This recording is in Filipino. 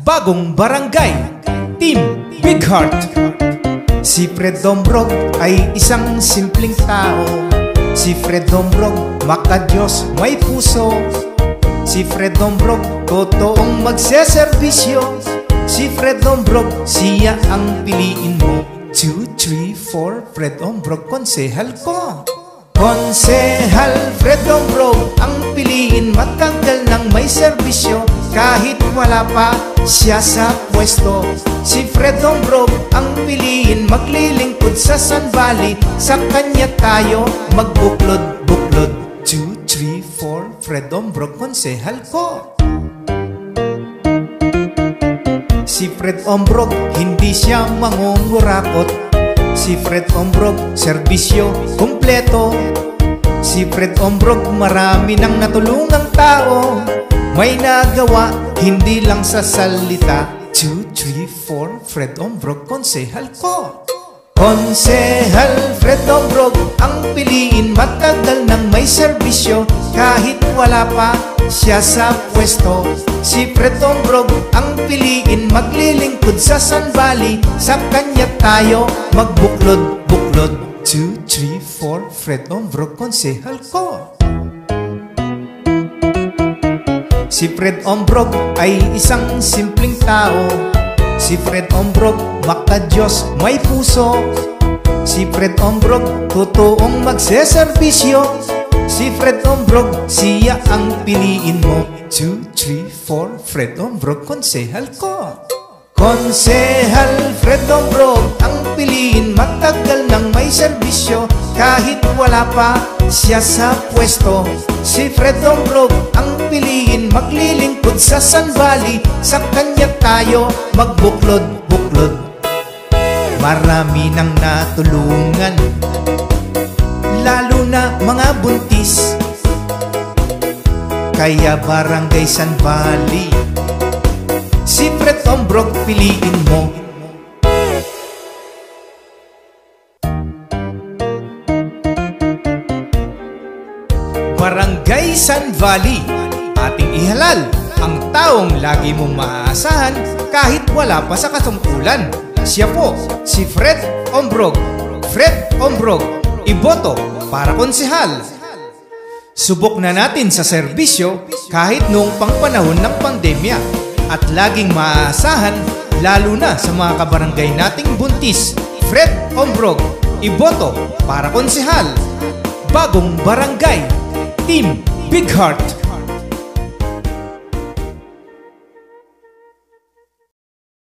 Bagong barangay, Team Big Heart. Si Fred Dombrog ay isang simpleng tao. Si Fred Dombrog, makadiyos, may puso. Si Fred Dombrog, totoong magseserbisyo. Si Fred Dombrog, siya ang piliin mo. 2, 3, 4, Fred Dombrog, konsehal ko. Konsehal Fred Dombrog, ang piliin, matagal nang may serbisyo. Kahit wala pa siya sa pwesto. Si Fred Dombrog, ang piliin, maglilingkod sa Sun Valley. Sa kanya tayo magbuklod-buklod. 2, 3, 4, Fred Dombrog, konsehal ko. Si Fred Dombrog, hindi siya mangungurakot. Si Fred Dombrog, serbisyo kumpleto. Si Fred Dombrog, marami nang natulungang tao. May nagawa, hindi lang sa salita. 2, 3, 4, Fred Dombrog, konsehal ko. Konsehal Fred Dombrog, ang piliin, matagal nang may serbisyo. Kahit wala pa siya sa pwesto. Si Fred Dombrog, ang piliin, maglilingkod sa Sun Valley. Sa kanya tayo magbuklod-buklod. 2, 3, 4, Fred Dombrog, konsehal ko. Si Fred Dombrog ay isang simpleng tao. Si Fred Dombrog, makadiyos, may puso. Si Fred Dombrog, totoong magseserbisyo. Si Fred Dombrog, siya ang piliin mo. 2, 3, 4, Fred Dombrog, konsehal ko. Konsehal Fred Dombrog, ang piliin, matagal nang may serbisyo. Kahit wala pa siya sa pwesto. Si Fred Dombrog, ang piliin, maglilingkod sa Sun Valley. Sa kanya tayo magbuklod-buklod. Marami nang natulungan, lalo na mga buntis. Kaya barangay Sun Valley, si Fred Dombrog, piliin mo. Barangay Sun Valley, ating ihalal ang taong lagi mong maaasahan kahit wala pa sa kasumpulan. Siya po, si Fred Dombrog. Fred Dombrog, iboto para konsehal. Subok na natin sa serbisyo kahit noong pangpanahon ng pandemya. At laging maaasahan, lalo na sa mga kabarangay nating buntis. Fred Dombrog, iboto para konsehal. Bagong barangay, Team Big Heart.